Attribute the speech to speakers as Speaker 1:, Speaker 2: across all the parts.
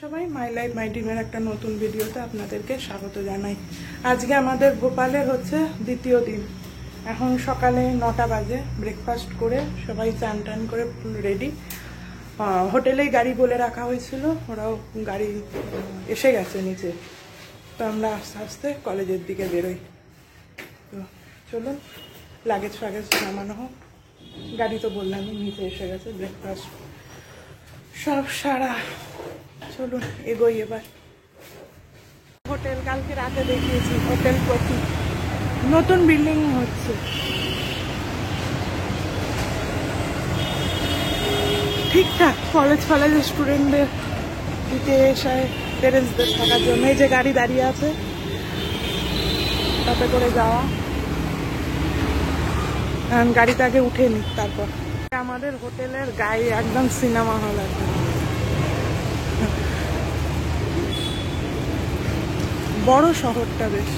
Speaker 1: সবাই my life my ড্রিমের একটা নতুন ভিডিওতে আপনাদেরকে স্বাগত জানাই। আজকে আমাদের ভোপালের হচ্ছে দ্বিতীয় দিন। এখন সকালে 9টা বাজে। ব্রেকফাস্ট করে সবাই চান টান করে রেডি। হোটেলেই গাড়ি বলে রাখা হয়েছিল, ওরাও গাড়ি এসে গেছে নিচে। তো আমরা আস্তে আস্তে কলেজের দিকে বেরোই। তো চলুন লাগেজ ফাগেজ নামানো হোক। গাড়ি তো বললামই নিচে এসে গেছে, ব্রেকফাস্ট সব সারা। চলুন এগোই এবার। হোটেল কালকে রাতে দেখিয়েছি, হোটেল প্রতি নতুন বিল্ডিং হচ্ছে। ঠিকঠাক কলেজের স্টুডেন্টদের দিতে এসে পেরেন্টসদের থাকার জন্য এই যে গাড়ি দাঁড়িয়ে আছে, তাতে করে যাওয়া। গাড়িতে আগে উঠে নি, তারপর আমাদের হোটেলের গায়ে একদম সিনেমা হল আছে। বড় শহরটা বেশ।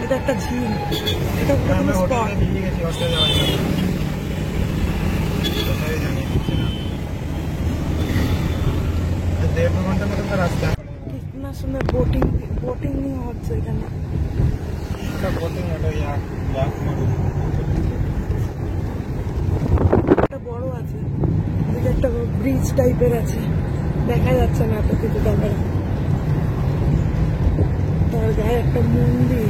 Speaker 1: এটা একটা ঝিল, এটা কোনো স্পট। কিতনা সুন্দর বোটিং হচ্ছে এখানে। বড় আছে, একটা ব্রিজ টাইপের আছে, দেখা যাচ্ছে না এত কিছু। তারপরে তার গায়ে একটা মন্দির।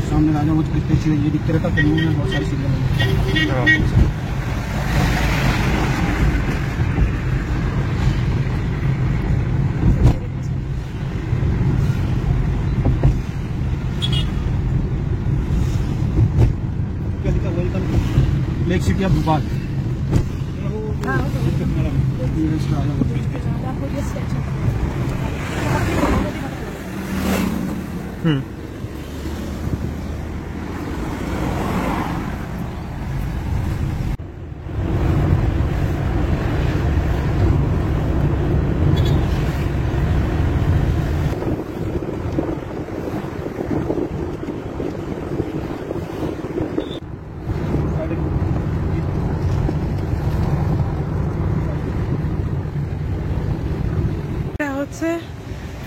Speaker 2: सामने राजा मुझ कितने चीजें ये दिखते रहता, फिल्मों में बहुत सारी चीजें लेक सिटी ऑफ भोपाल।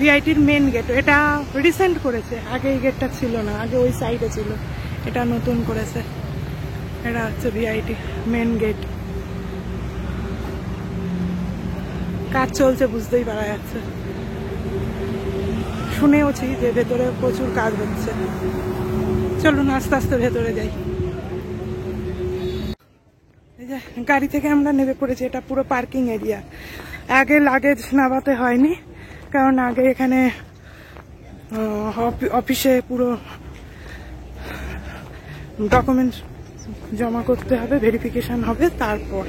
Speaker 1: ভিআইটির মেন গেট। এটা রিসেন্ট করেছে, আগে এই গেটটা ছিল না, আগে ওই সাইডে ছিল, এটা নতুন করেছে। এটা হচ্ছে ভিআইটি মেন গেট। কাজ চলছে, বুঝতেই পারা যাচ্ছে। শুনেওছি যে ভেতরে প্রচুর কাজ হচ্ছে। চলুন আস্তে আস্তে ভেতরে যাই। এই যে গাড়ি থেকে আমরা নেমে পড়েছি, এটা পুরো পার্কিং এরিয়া। আগে লাগেজ নামাতে হয়নি, কারণ আগে এখানে অফিসে পুরো ডকুমেন্ট জমা করতে হবে, ভেরিফিকেশন হবে, তারপর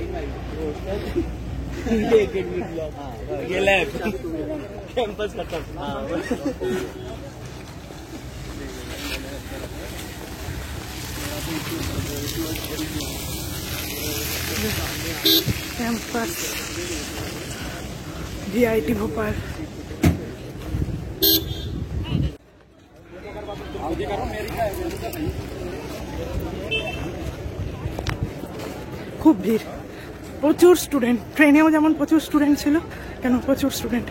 Speaker 1: ক্যাম্পাস ভিআইটি ভোপাল। খুব ভিড়, প্রচুর স্টুডেন্ট। ট্রেনেও যেমন প্রচুর স্টুডেন্ট ছিল, কেন প্রচুর স্টুডেন্ট।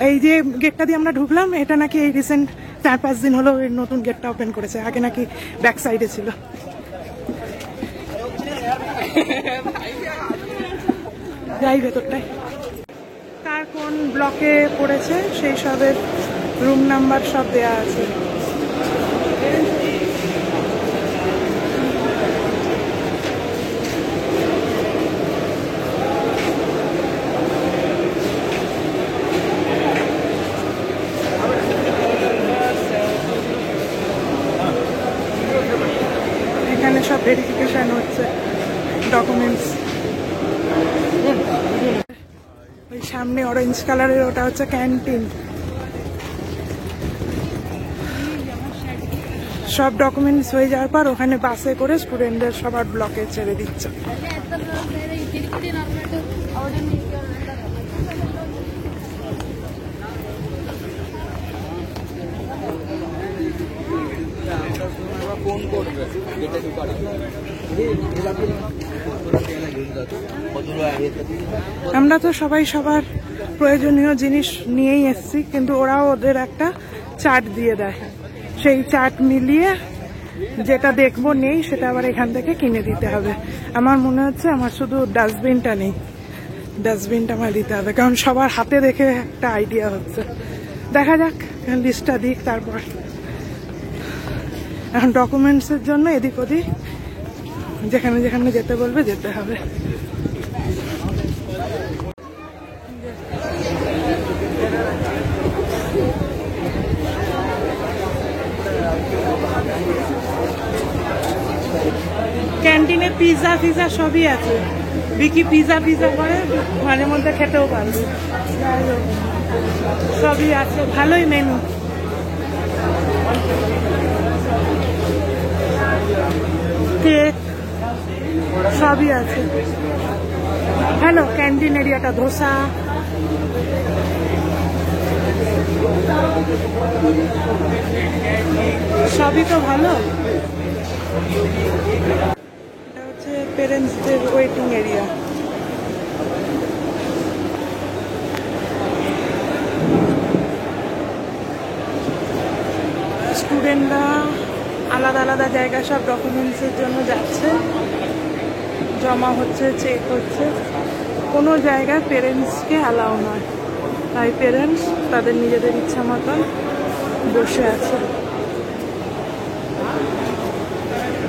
Speaker 1: এই যে গেটটা দিয়ে আমরা ঢুকলাম, এটা নাকি এই রিসেন্ট 4-5 দিন হলো এই নতুন গেটটা ওপেন করেছে, আগে নাকি ব্যাক সাইডে ছিল। যাই ভেতরটায়, কার কোন ব্লকে পড়েছে সেই সবের রুম নাম্বার সব দেয়া আছে। এখানে সব ভেরিফিকেশন হচ্ছে ডকুমেন্টস। ওই সামনে অরেঞ্জ কালারের ওটা হচ্ছে ক্যান্টিন। সব ডকুমেন্টস হয়ে যাওয়ার পর ওখানে বাসে করে স্টুডেন্টদের সবার ব্লকে ছেড়ে দিচ্ছে। আমরা তো সবাই সবার প্রয়োজনীয় জিনিস নিয়েই এসেছি, কিন্তু ওরাও ওদের একটা চার্ট দিয়ে দেয়, সেই চার্ট মিলিয়ে যেটা দেখবো নেই সেটা আবার এখান থেকে কিনে দিতে হবে। আমার মনে হচ্ছে আমার শুধু ডাস্টবিনটা নেই, ডাস্টবিনটা আমার দিতে হবে, কারণ সবার হাতে দেখে একটা আইডিয়া হচ্ছে। দেখা যাক, লিস্টটা দিক, তারপর এখন ডকুমেন্টসের জন্য এদিক ওদিক যেখানে যেখানে যেতে বলবে যেতে হবে। ক্যান্টিনে পিৎজা ফিজা সবই আছে। বিকি পিৎজা করে মাঝে মধ্যে খেতেও পারবে, সবই আছে, ভালোই মেনু। কেক সবই আছে। ভালো ক্যান্টিন এরিয়াটা, ধোসা সবই তো ভালো। এটা হচ্ছে পেরেন্টসদের ওয়েটিং এরিয়া। স্টুডেন্টরা আলাদা আলাদা জায়গায় সব ডকুমেন্টসের জন্য যাচ্ছে, জমা হচ্ছে, চেক হচ্ছে। কোনো জায়গায় পেরেন্টসকে অ্যালাউ নয়, তাই পেরেন্টস তাদের নিজেদের ইচ্ছা মতন বসে আছে।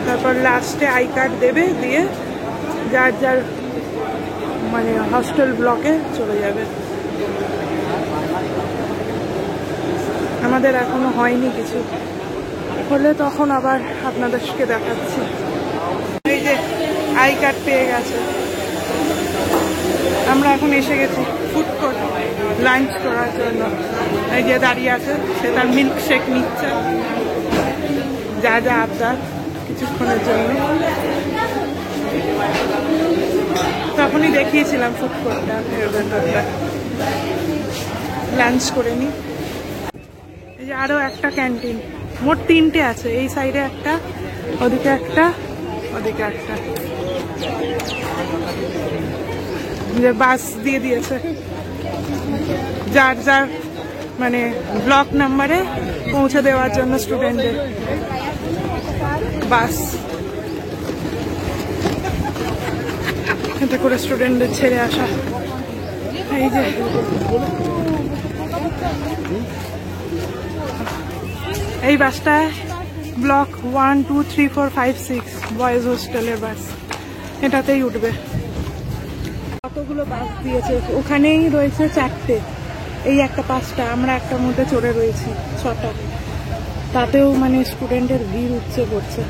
Speaker 1: তারপর লাস্টে আই কার্ড দেবে, দিয়ে যার যার মানে হস্টেল ব্লকে চলে যাবে। আমাদের এখনো হয়নি কিছু, হলে তখন আবার আপনাদেরকে দেখাচ্ছি। এই যে আই কার্ড পেয়ে গেছে, আমরা এখন এসে গেছি ফুড কোর্ট লাঞ্চ করার জন্য। এই যে দাঁড়িয়ে আছে, সে তার মিল্ক শেক নিচ্ছে, যা যা আবদার কিছুক্ষণের জন্য। তখনই দেখিয়েছিলাম ফুড কোর্টটা, এর ভেতরটা লাঞ্চ করে নি। এই যে আরো একটা ক্যান্টিন, মোট 3টে আছে, এই সাইডে একটা, ওদিকে একটা, ওদিকে একটা। যে বাস দিয়ে দিয়েছে যার যার মানে ব্লক নাম্বারে পৌঁছে দেওয়ার জন্য স্টুডেন্টদের বাস, এতে করে স্টুডেন্টদের ছেড়ে আসা। এই যে এই বাসটায় ব্লক 1, 2, 3, 4, 5, 6 বয়েজ হোস্টেলের বাস, এটাতেই উঠবে। কতগুলো বাস দিয়েছে, ওখানেই রয়েছে 4টে, এই একটা 5টা, আমরা একটার মধ্যে চড়ে রয়েছি 6টা। তাতেও মানে স্টুডেন্টের ভিড় উঠছে পড়ছে।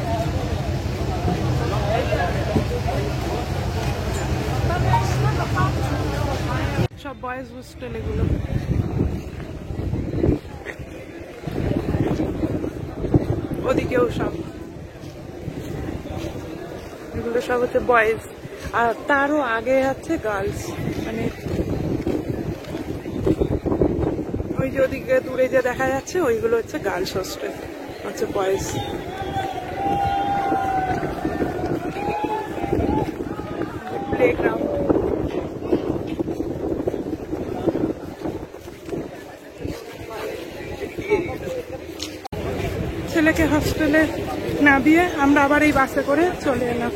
Speaker 1: সব বয়েজ হোস্টেল এগুলো। ওদিকেও সব, এগুলো সব হচ্ছে বয়েজ, আর তারও আগে আছে গার্লস। মানে ওই যে ওদিকে দূরে যে দেখা যাচ্ছে ওইগুলো হচ্ছে গার্লস হোস্টেল, হচ্ছে বয়েজ। প্লেগ্রাউন্ড, ছেলেকে হস্টেলে নামিয়ে আমরা আবার এই বাসে করে চলে এলাম।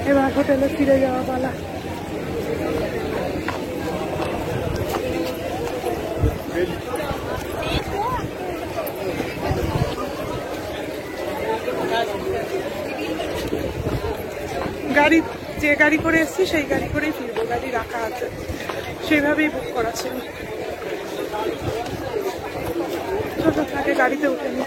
Speaker 1: এবার হোটেলে ফিরে যাওয়া পালা। গাড়ি, যে গাড়ি করে এসছি সেই গাড়ি করেই ফিরবো, গাড়ি রাখা আছে, সেইভাবেই বুক করা ছিল। ছোট থাকে গাড়িতে উঠে নি।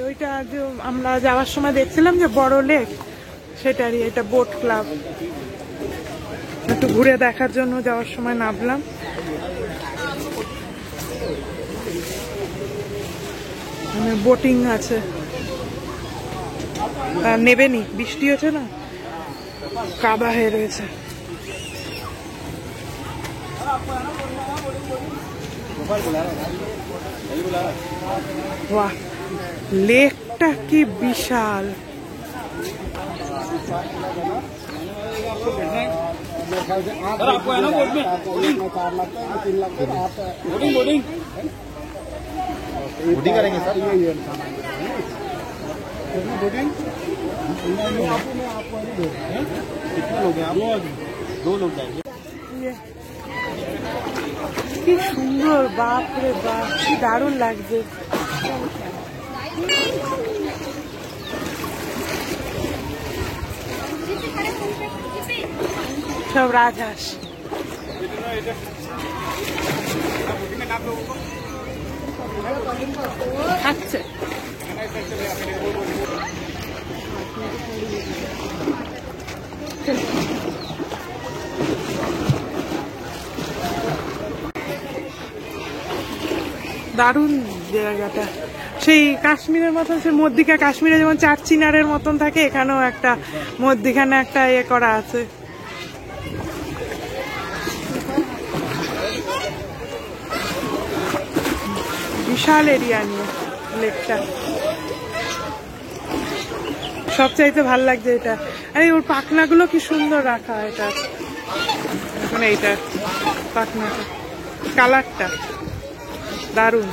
Speaker 1: ওইটা যে আমরা যাওয়ার সময় দেখছিলাম যে বড় লেক, সেটারই এটা বোট ক্লাব। একটু ঘুরে দেখার জন্য যাওয়ার সময় নামলাম। বোটিং আছে, নেবেনি, বৃষ্টি হচ্ছে না, কাদা হয়ে রয়েছে। বাহ, লেকটা কি বিশাল!
Speaker 2: आपको है ना बोट में 4 lakh 3 lakh boating boating boating करेंगे सर। ये बोटिंग कितने लोग हैं आप? 2 लोग जाएंगे।
Speaker 1: কি সুন্দর, বাপ রে বাপ, কি দারুণ লাগছে। সব রাজহাঁস। খাচ্ছে। দারুণ জায়গাটা, সেই কাশ্মীরের মতন, সে মধ্যিকা কাশ্মীরে যেমন চারচিনারের মতন থাকে, এখানেও একটা মধ্যিখানে একটা ইয়ে করা আছে। বিশাল এরিয়া নিয়ে লেকটা। সবচাইতে ভাল লাগছে এটা। আরে ওর পাখনাগুলো কি সুন্দর রাখা, এটা মানে এইটা পাখনাটা, কালারটা দারুণ।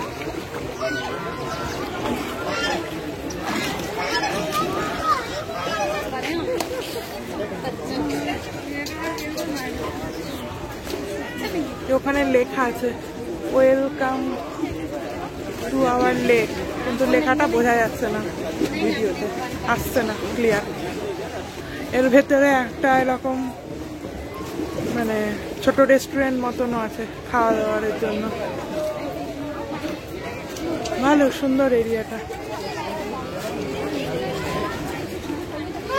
Speaker 1: ওখানে লেখা আছে ওয়েলকাম টু আওয়ার লেক, কিন্তু লেখাটা বোঝা যাচ্ছে না, ভিডিওতে আসছে না ক্লিয়ার। এর ভেতরে একটা এরকম মানে ছোট রেস্টুরেন্ট মতনও আছে খাওয়া দাওয়ার জন্য। ভালো সুন্দর এরিয়াটা।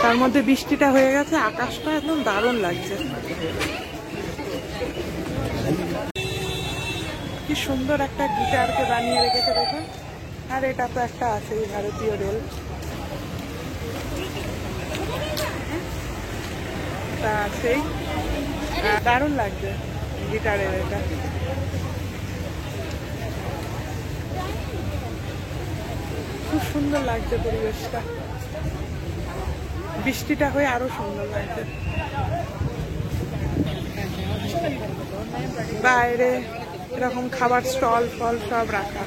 Speaker 1: তার মধ্যে বৃষ্টিটা হয়ে গেছে, আকাশটা একদম দারুণ লাগছে। কি সুন্দর একটা গিটারকে বানিয়ে রেখেছে দেখুন। আর এটা তো একটা আছে ভারতীয় রেল, তা আছেই। দারুণ লাগছে গিটারের এটা। খুব সুন্দর লাগছে পরিবেশটা, বৃষ্টিটা হয়ে আরো সুন্দর লাগছে। বাইরে এরকম খাবার স্টল ফল সব রাখা।